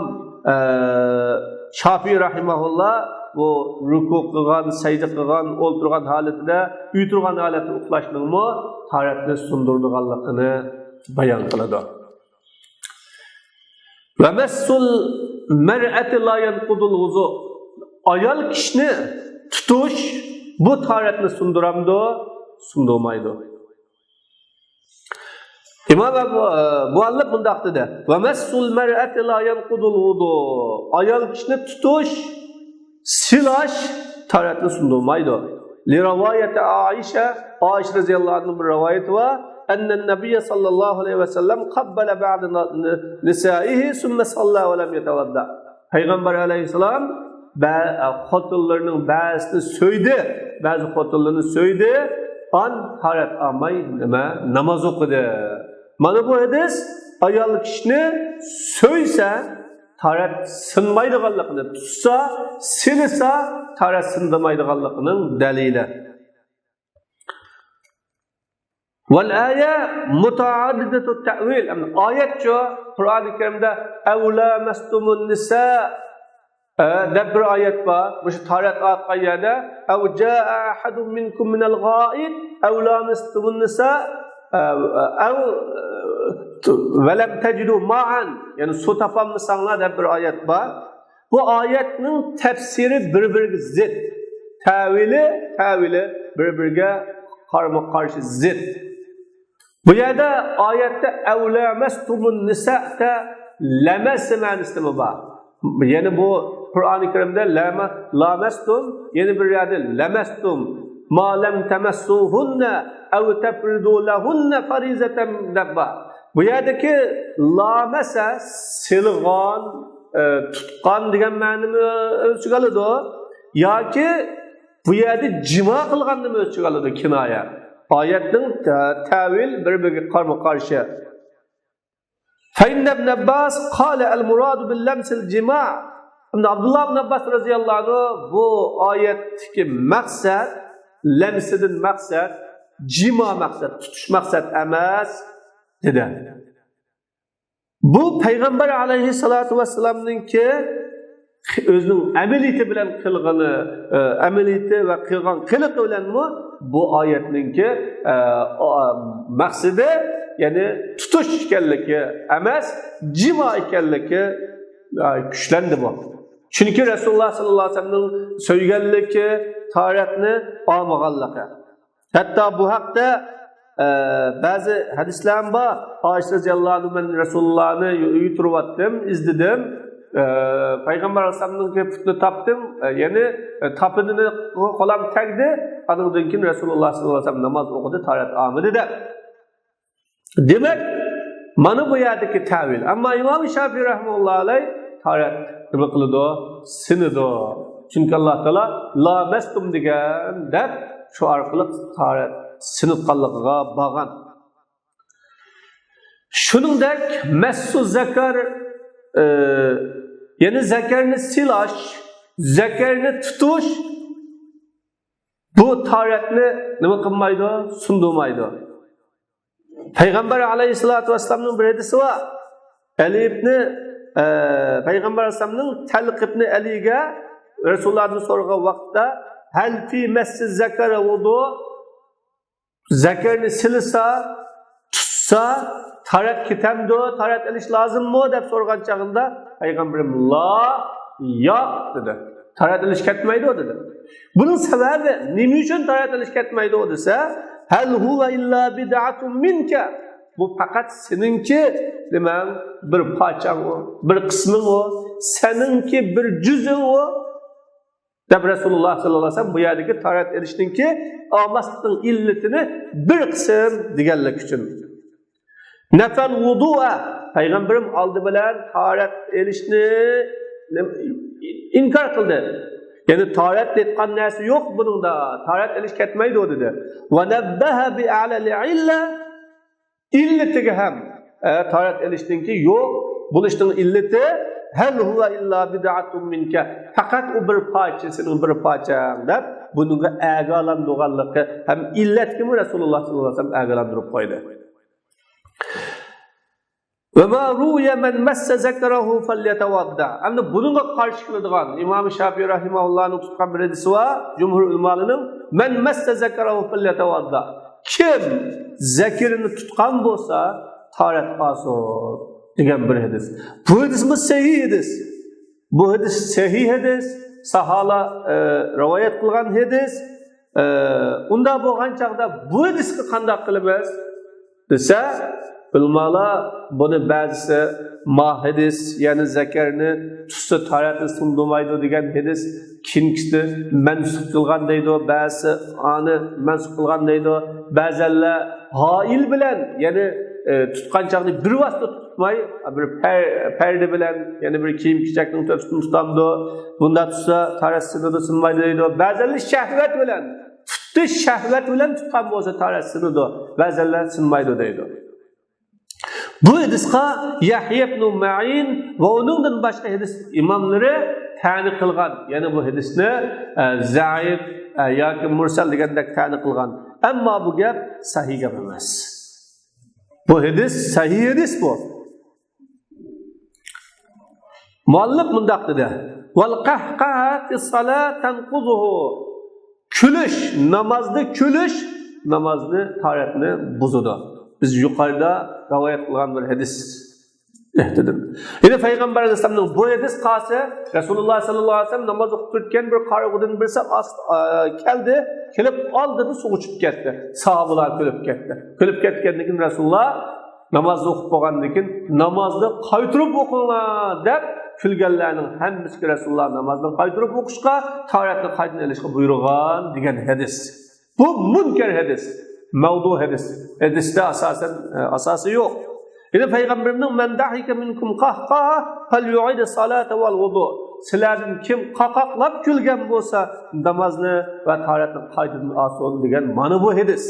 Şafii rahimahullah bu ruku qilgan, sajda qilgan, o'ltirgan holatida, uy turgan holatda uxlashning tahoratni sundirganligini bayon qiladi. Va massul mar'ati la yanqudul wuzu. Ayol kishini tutush bu tahoratni sundiramdi, sundirmaydi. İmam Muallif bundaq dedi. Va massul mar'ati la yanqudul wudu. Ayol kishini tutush, silash tahoratni sundirmaydi. Li rivoyati Aisha radhiyallohu anha bir rivoyat va anna Nabiy sallallohu alayhi va sallam qabbala ba'da nisaihi summa salla va lam yatawadda. Payg'ambar alayhisalom xotinlarning ba'zisini so'ydi, ba'zi xotinlarni so'ydi, tahorat olmay namoz o'qidi. Mana bu hadis ayol kishini so'ysa tahorat sinmaydiganligini, tutsa, silsa tahorat sinmaydiganligining dalili. Val aya mutaaddidatu ta'wil. Oyat şu Qur'oni Karimda avla mastumun nisa deb bir oyat bor. Bu tahorat oqqan yerda aw jaa ahadun minkum minal ghaid aw lamastumun nisa aw velam tecidu ma'an, yani su tapammasanlar deb bir oyat bor. Bu oyatning tafsiri bir-biriga zid. Tavili bir-biriga qarama-qarshi zid. Bu yerda oyatda avlamastumun nisa'ta lamas ma'nosida bor. Yani bu Qur'oni Karimda lamastum, yani bir yerda lamastum ma lam tamassuhunna aw tafridu lahunna farizatan dabba. Bu yerdeki lamasa silg'on, tutqan degan ma'noni o'ziga oladi yoki bu yerda jimo qilganni o'ziga oladi kinoya. Oyatning tavil bir-biriga qarama-qarshi. Fa inna ibn Abbas qala al-murad bil-lams al-jima'. Abdullah ibn Abbas radhiyallohu anhu bu oyatdagi maqsad, lamsidan maqsad, jimo maqsad, tutish maqsad emas dedi. Bu Peygamber aleyhissalatu vesselam'ninki özünün ameliyeti bilen kılgını, ameliyeti ve kılgan kılık bilen mi bu ayetninki maksidi, yani tutuş ikenliki emas, cima ikenliki güçlendi bu. Çünkü Resulullah sallallahu aleyhi ve sellem'nin söylenliki, taharetini almağanlığı. Hatta bu hakta bazı hadislerim var. Ayşe radhiyallohu anha ben Resulullah'ı uyuturuvattim, izledim. Peygamber Aleyhisselam'ın putunu taptım. Yani tapınını kolam tegdi. Anıdan ki Resulullah sallallahu aleyhi ve sellem namaz okudu, taharet almadı da. Demek mana bu yerdeki tavil. Ama İmam Şafii rahmetullahi aleyh taharet nima qiladi? Sinidi. Çünkü Allah Teala la mestum degan deb şu orqali taharet sinibqanligiga bağlan. Shuningdek massu zakar, yani zakarni silash, zakarni tutush bu tahoratni nima qilmaydi? Sundirmaydi. Peygamber aleyhissalatu vesselam'ning bir hadisi var. Ali ibn Peygamber aleyhissalamining talqibni Aliga Resulullah'dan so'ragan vaqtda hal fi massi zakara wudu, zakarni silsa, tutsa tahorat ketamdi, tahorat ilish lozimmi deb so'ragan chog'ida Peygamberim la yo'q dedi. Tahorat ilish ketmaydi dedi. Buning sababi nima uchun tahorat ilish ketmaydi desa, hal huwa illa bid'atun minka. Bu faqat seninki deman bir parchang o, bir qisming o, seninki bir juz'ing o. Deb Rasululloh sallallohu alayhi vasallam bu yerdagi tahorat ilishninki olmaslikning illatini bir qism deganlik uchun. Nafal wudu'a, Peygamberim oldi bilan tahorat ilishni inkor qildi. Yani tahorat etgan narsa yo'q buningda, tahorat ilish ketmaydi dedi. Va nabbaha bi a'lal illa, illatiga ham tahorat ilishninki yo'q, bo'lishning illati hal huwa illa bid'atun minka. Faqat u bir parcha, sening bir parchang deb bununla ağalandırganlığı hem illet kimi Resulullah sallallahu aleyhi ve sellem ağalandırıp koydu. Ve ma ruya men massa zakarahu falyatawadda. Endi bununga qarshi keladigan Imom Shafiy rahimahullahning tutgan bir hadisi var. Cumhur ulamalarının men massa zakarahu falyatawadda. Kim zakirini tutgan bo'lsa, tahorat qilsin degan bir hadis. Bu hadis sahih hadis. Bu hadis sahih hadis. Sahala rivoyat qilgan hadis. Unda bo'lgan chaqda bu hadisga qanday qilamiz desa, ulamalar buni ba'zisi hadis, ya'ni zakarni tutsa tahoratni sundurmaydi degan hadis kinkisi mansub qilgan deydi, ba'zisi ani mansub qilgan deydi, ba'zanlar hoil bilan, ya'ni tutgan chaqda bir vaqtda tutmay, bir perda bilan, ya'ni bir kiyim kechakning o'rtasida tutamdi, bunda tutsa tahorat sunmaydi deydi, ba'zanlar shahvat bilan, tutdi shahvat bilan tutgan bo'lsa tahorat sunadi, ba'zanlar sunmaydi deydi. Bu hadisga Yahya ibn Ma'in ve onundan başka hadis imamları ta'ni qilgan. Yani bu hadisni zaif yoki mursal degandek ta'ni qilgan. Ammo bu gap sahih gap emas. Bu hadis sahih hadis bu. Muallif mundaq dedi. Wal qahqaha fi salat tanquzuhu. Kulish, namozda kulish namozni tahoratni buzadi. Biz yuqorida rivoyat qilgan bir hadis dedim. Yine Peygamber Aleyhisselam'ın bu hadis qasi Resulullah sallallahu aleyhi ve sellem namoz o'qib turgan bir qarog'idan birisi keldi, kelib oldida suv ichib ketdi. Sahobalar kulib ketdi. Kulib ketgandan keyin Resulullah namozni o'qib bo'lgandan keyin namozni qaytirib o'qinglar deb kulganlarning hammasiga Resulullah namozni qaytirib o'qishga, tahoratni qayta olishga buyurgan degan hadis. Bu munkar hadis. Mevdu hadis. Hadiste asası yok. Yine Peygamberimiz men dahike minkum qahqaha falyu'id salata vel vudu. Sizlardan kim qaqaqlab kulgan bo'lsa, namozni va tahoratni qaytadan olsin degan mana bu hadis.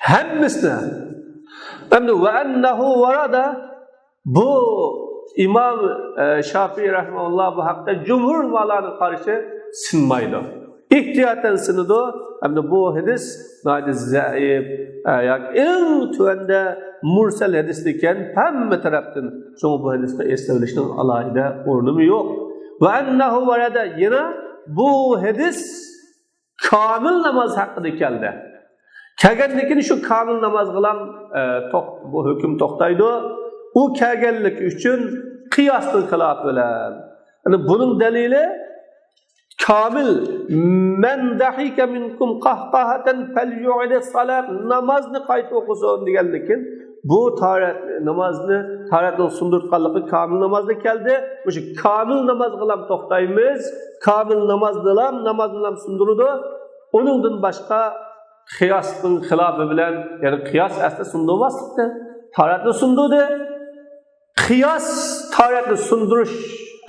Hammasini. Endi va annahu warada bu İmam Şafii rahimahullah bu hakta cumhur ulamalarına karşı sinmaydı. İhtiyaten sınıdı. Hem de bu hadis nadi zayıf, en tüvende mursal hadisliken hem taraftan sonra bu hadiste esnevilişinin alayda ornumu yok. Ve ennehu varada yine bu hadis kamil namaz hakkında geldi. Kelgenlikin şu kamil namaz kılan bu hüküm toktaydı. O kelgenlik için kıyaslı kılaf bilen. Yani bunun delili kamil men dahike minkum qahqahaten felyu'ide salat namazını qayta okusun deganlikin bu tahoratni sundurtganligi kamil namazda keldi. O'sha kamil namaz qilib to'xtaymiz. Kamil namaz bilan namozni sundurdi. Onundan boshqa qiyosning xilofi bilan, ya'ni qiyos asli sundurmaslikda tahoratni sundurdi. Qiyos tahoratni sundirish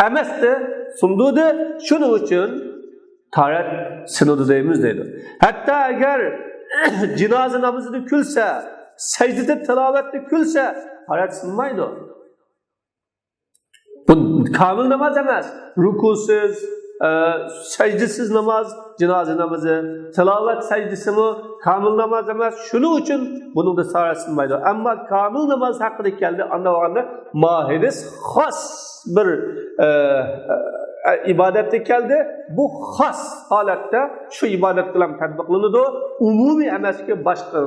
emasdi, sundurdi. Shuning uchun tahorat sınırdı deyimiz deydi. Hatta eğer cenaze namazını külse, secdede tilavetli külse, tahorat sınmaydı. Bu kamil namaz emez. Rukusuz, secdesiz namaz, cenaze namazı, tilavet secdesi mi, kamil namaz emez. Şunun için bunun da tahorat sınmaydı. Ama kamil namaz hakkında geldi, anlamında mahidis, khas bir ibadette geldi. Bu xas holatda şu ibadet bilan tatbiqlanadi. Umumiy emaski boshqa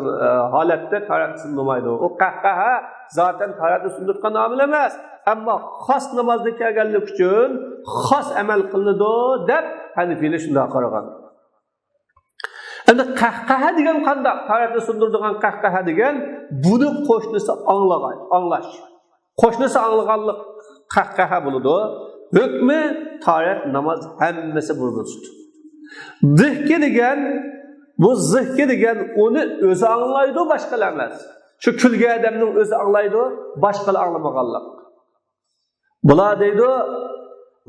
holatda tahorat sundurmaydi. O qahqaha zaten tahoratni sundurtgan omil emas. Ammo xos namozda kelganlik uchun xos amal qilinadi deb Hanifiylar shunday qaragan. Endi qahqaha degan qanday? Tahoratni sunduradigan qahqaha degan buni qo'shnisi anglash. Qo'shnisi anglaganlik qahqaha bo'ladi. Hükmü tahorat namaz hammasi burunsudur. Zihki degan, bu zihki degan onu o'zi anglaydi, boshqalar emas. Shu kulgan odamning o'zi anglaydi, boshqalar anglamaganlik. Bular deydi: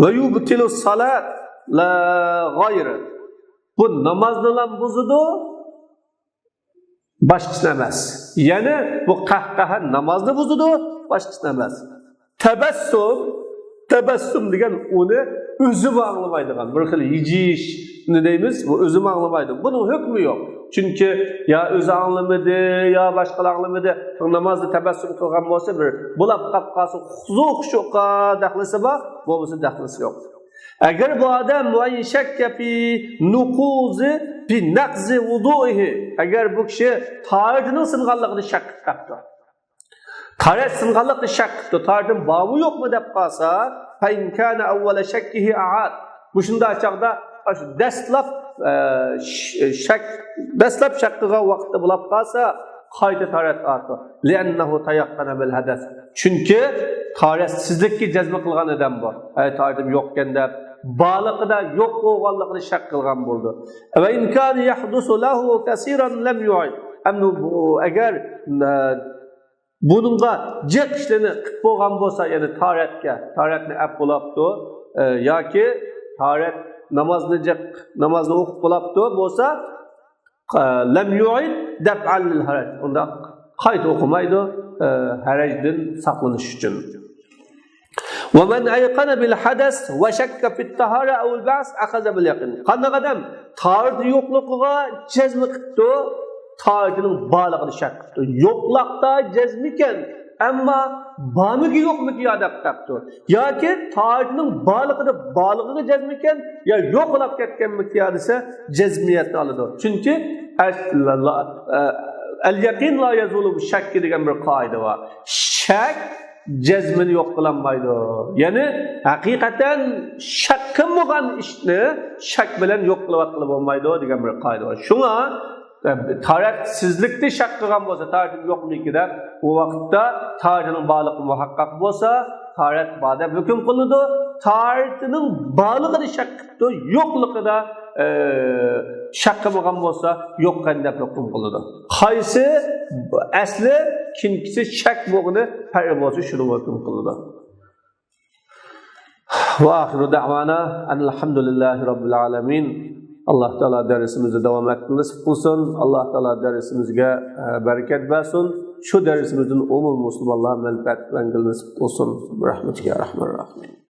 "Va yubtilu salat la g'ayri." Bu namozni ham buzadi, boshqasi emas. Ya'ni bu qahqaha namozni buzadi, boshqasi emas. Tebessüm degan uni özü bağlamaydigan bir xil yijish ne deymiz? Bu özü bağlamaydı. Bunun hükmü yok. Çünkü ya özü anlamadı ya başkaları anlamadı. Namazda tebessüm kılgan bolsa bir bulap qapqası huzuk-huşuqa daxlisi bor, bo'lmasa daxlisi yok. Eğer bu adam muayyen şekke fi nukuzi fi naqzi vudu'ihi, eğer bu kişi taharetinin sınğanlığını şak qaptı. Taharet sınğanlığını şak qaptı. Taharetin bağımı yok mu dep qalsa, fa in kana awwala shakkihi a'ad. Bu şunda çağda dastlab shakkiga vaqtda bo'lib qolsa qayta taharet qiladi. Li'annahu tayaqqana bil hadas. Chunki taharatsizlikka jazm qilgan odam bor. Taharetim yo'qkan deb baliqida yo'q bo'lganligini shak qilgan bo'ldi. Va in kana yahdusu lahu kaseeran lam yu'id. Ammo agar buningga jiq ishlarni qilib bo'lgan bo'lsa, ya'ni taharetni ap bo'libdi yoki taharet namozni o'qib bo'libdi bo'lsa, lam yu'id daf'an lil haraj. Unda qayta o'qimaydi harajdan saqlanish uchun. Wa man ayqana bil hadas wa shakka fit tahara aw al ba's akhadha bil yaqin. Qanday odam taharet yo'qligiga jazm qildi, taharetining borligini shak qildi. Yo'qliqda jazm ekan, ammo bormigi yo'qmigi deb topdi. Yoki taharetning borlig'iga jazm ekan, ya yo'qlab ketganmiki desa jazmiyatni oladi. Chunki al-yaqin la yazulu bi shakk degan bir qoida bor. Shak jazmini yo'q qilolmaydi. Ya'ni haqiqatan shakkim bo'lgan ishni shak bilan yo'q qilib bo'lmaydi degan bir qoida bor. Shunga taharatsizlikda shak qilgan bo'lsa, taharetim yo'qmiki deb u vaqtda taharetining borligi muhaqqaq bo'lsa, taharet bor deb hukm qilinadi. Taharetining borligini shak qildi, yo'qligida shak qilmagan bo'lsa, yo'qkan deb hukm qilinadi. Qaysi asli kimkisi shak bo'lgani farq bo'lsa, shuni hukm qilinadi. Va axiru da'vana alhamdulillahi robbil alamin. Allah Teala dersimizi devam etmeniz olsun. Allah Teala dersimizge bereket versin. Şu dersimizin umum Müslümanlığa menfaat kılınız olsun. Rahmetike ya Rahman Rahim.